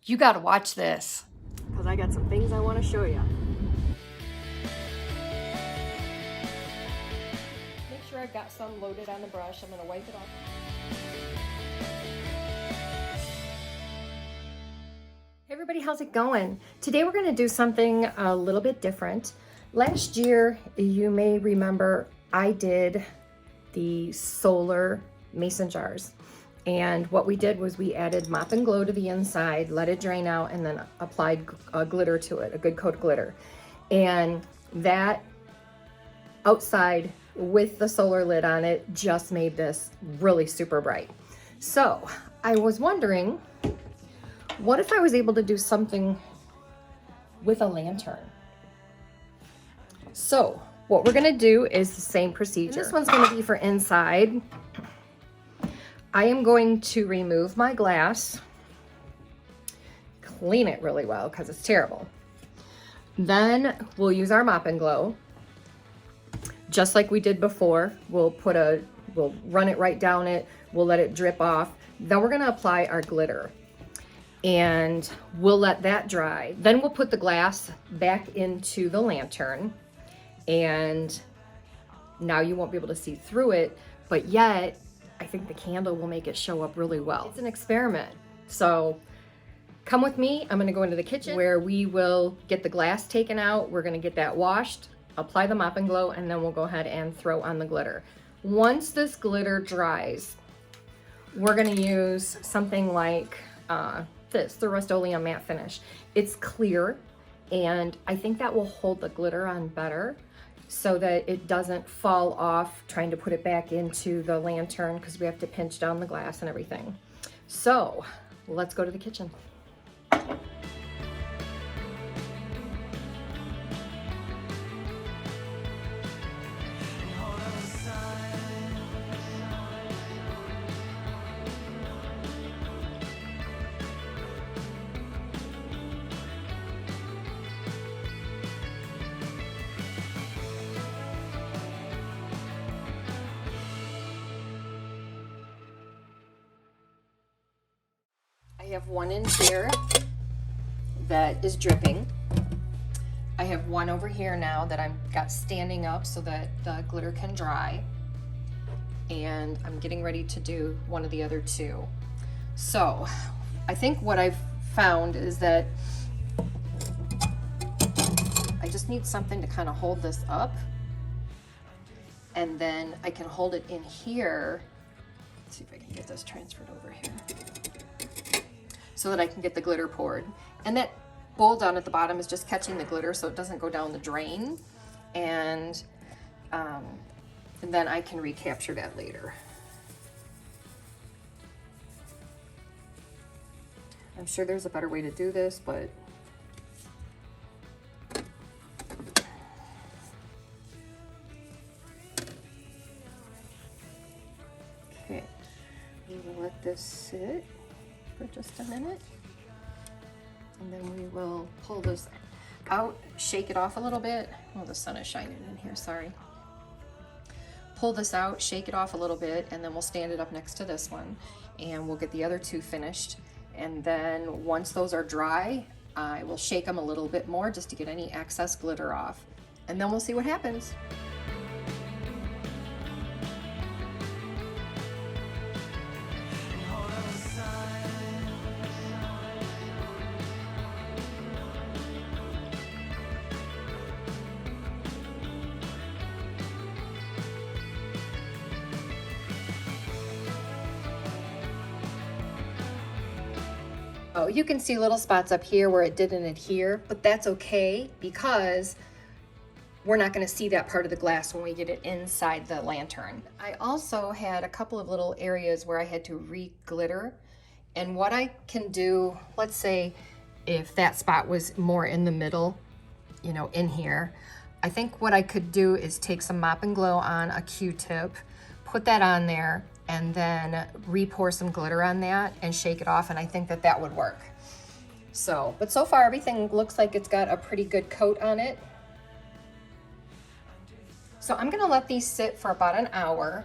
You gotta watch this. Because I got some things I want to show you. Make sure I've got some loaded on the brush. I'm going to wipe it off. Hey everybody, how's it going? Today we're going to do something a little bit different. Last year, you may remember I did the solar mason jars. And what we did was we added Mop and Glo to the inside, let it drain out, and then applied glitter to it, a good coat of glitter. And that outside with the solar lid on it just made this really super bright. So I was wondering, what if I was able to do something with a lantern? So what we're gonna do is the same procedure. And this one's gonna be for inside. I am going to remove my glass, clean it really well because it's terrible. Then we'll use our Mop and Glo, just like we did before. We'll run it right down it. We'll let it drip off. Then we're gonna apply our glitter and we'll let that dry. Then we'll put the glass back into the lantern, and now you won't be able to see through it, but yet I think the candle will make it show up really well. It's an experiment. So come with me. I'm gonna go into the kitchen where we will get the glass taken out. We're gonna get that washed, apply the Mop and Glo, and then we'll go ahead and throw on the glitter. Once this glitter dries, we're gonna use something like this, the Rustoleum matte finish. It's clear, and I think that will hold the glitter on better, so that it doesn't fall off trying to put it back into the lantern, because we have to pinch down the glass and everything. So let's go to the kitchen. I have one in here that is dripping. I have one over here now that I've got standing up so that the glitter can dry. And I'm getting ready to do one of the other two. So I think what I've found is that I just need something to kind of hold this up. And then I can hold it in here. Let's see if I can get this transferred over here, so that I can get the glitter poured. And that bowl down at the bottom is just catching the glitter so it doesn't go down the drain. And then I can recapture that later. I'm sure there's a better way to do this, but okay, I'm gonna let this sit for just a minute, and then we will pull this out, shake it off a little bit. Oh, the sun is shining in here, sorry. Pull this out, shake it off a little bit, and then we'll stand it up next to this one, and we'll get the other two finished. And then once those are dry, I will shake them a little bit more just to get any excess glitter off, and then we'll see what happens. Oh, you can see little spots up here where it didn't adhere, but that's okay because we're not going to see that part of the glass when we get it inside the lantern. I also had a couple of little areas where I had to re-glitter, and what I can do, let's say if that spot was more in the middle, you know, in here, I think what I could do is take some Mop and Glo on a Q-tip, put that on there, and then re-pour some glitter on that and shake it off, and I think that that would work. So, but so far everything looks like it's got a pretty good coat on it. So I'm gonna let these sit for about an hour.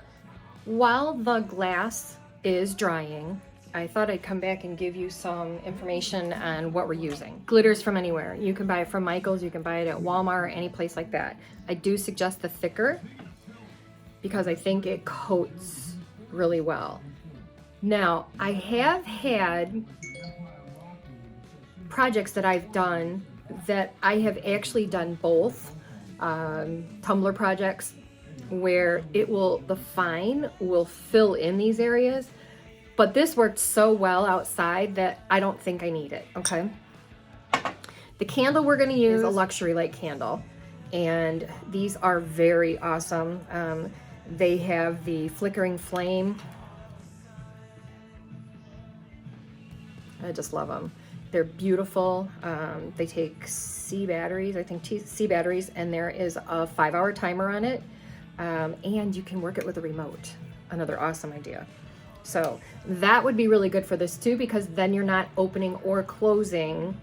While the glass is drying, I thought I'd come back and give you some information on what we're using. Glitters from anywhere. You can buy it from Michael's, you can buy it at Walmart, any place like that. I do suggest the thicker because I think it coats really well. Now, I have had projects that I've done that I have actually done both tumbler projects where the fine will fill in these areas. But this worked so well outside that I don't think I need it, okay? The candle we're gonna use is a luxury light candle, and these are very awesome. They have the flickering flame. I just love them. They're beautiful. They take C batteries, I think C batteries, and there is a 5-hour timer on it, and you can work it with a remote. Another awesome idea. So that would be really good for this too, because then you're not opening or closing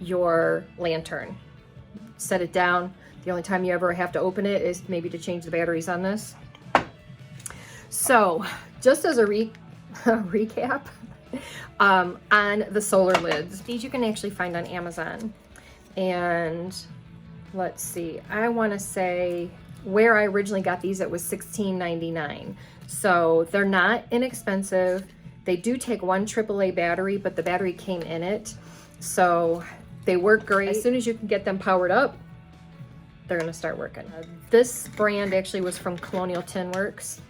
your lantern. Set it down. The only time you ever have to open it is maybe to change the batteries on this. So just as a recap on the solar lids, these you can actually find on Amazon. And let's see, I want to say where I originally got these, it was $16.99. So they're not inexpensive. They do take one AAA battery, but the battery came in it. So they work great. As soon as you can get them powered up, they're gonna start working. This brand actually was from Colonial Tin Works,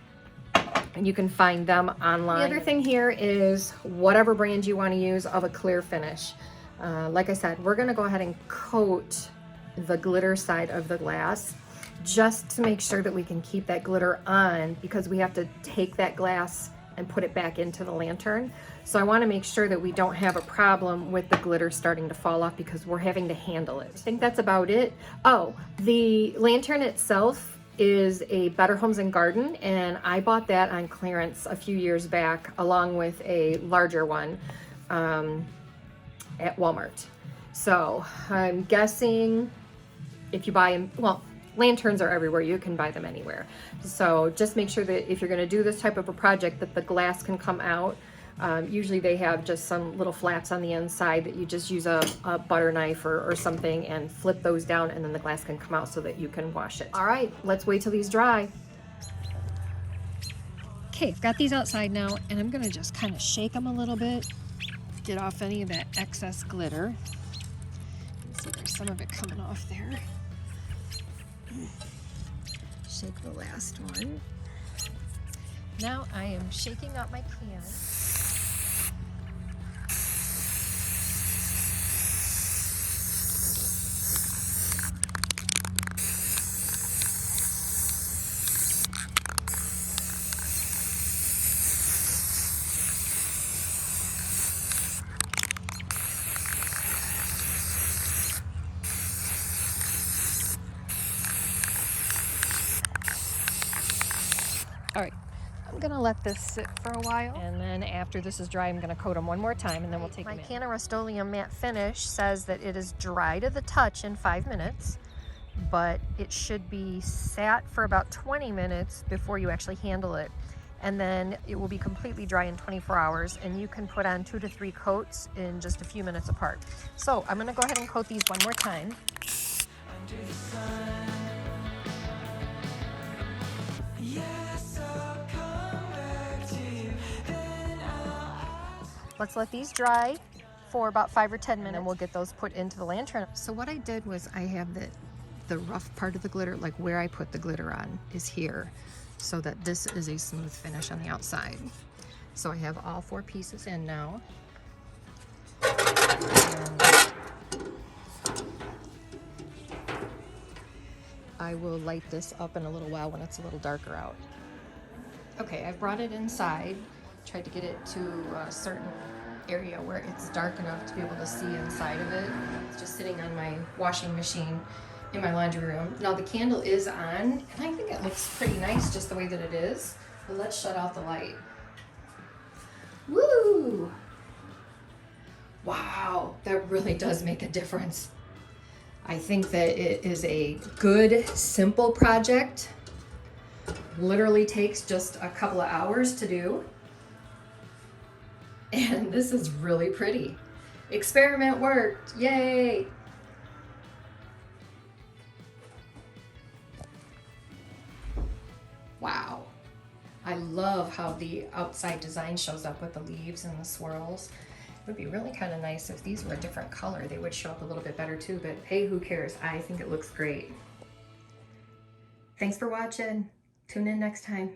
and you can find them online. The other thing here is whatever brand you wanna use of a clear finish. Like I said, we're gonna go ahead and coat the glitter side of the glass just to make sure that we can keep that glitter on, because we have to take that glass and put it back into the lantern. So I want to make sure that we don't have a problem with the glitter starting to fall off because we're having to handle it. I think that's about it. Oh, the lantern itself is a Better Homes and Garden, and I bought that on clearance a few years back along with a larger one at Walmart. So I'm guessing if you buy them, well, lanterns are everywhere. You can buy them anywhere. So just make sure that if you're going to do this type of a project that the glass can come out. Usually they have just some little flaps on the inside that you just use a butter knife or something and flip those down, and then the glass can come out so that you can wash it. All right, let's wait till these dry. Okay, I've got these outside now, and I'm going to just kind of shake them a little bit, get off any of that excess glitter. See, there's some of it coming off there. Shake the last one. Now I am shaking up my can. All right, I'm gonna let this sit for a while, and then after this is dry, I'm gonna coat them one more time, and then we'll take them in. My can of Rustoleum matte finish says that it is dry to the touch in 5 minutes, but it should be sat for about 20 minutes before you actually handle it. And then it will be completely dry in 24 hours, and you can put on 2 to 3 coats in just a few minutes apart. So I'm gonna go ahead and coat these one more time. Under the sun. Let's let these dry for about 5 or 10 minutes, and we'll get those put into the lantern. So what I did was I have the rough part of the glitter, like where I put the glitter on is here, so that this is a smooth finish on the outside. So I have all 4 pieces in now. And I will light this up in a little while when it's a little darker out. Okay, I've brought it inside. Tried to get it to a certain area where it's dark enough to be able to see inside of it. It's just sitting on my washing machine in my laundry room. Now the candle is on, and I think it looks pretty nice just the way that it is. But let's shut off the light. Woo! Wow, that really does make a difference. I think that it is a good, simple project. Literally takes just a couple of hours to do. And this is really pretty. Experiment worked, yay! Wow. I love how the outside design shows up with the leaves and the swirls. It would be really kind of nice if these were a different color. They would show up a little bit better too, but hey, who cares? I think it looks great. Thanks for watching. Tune in next time.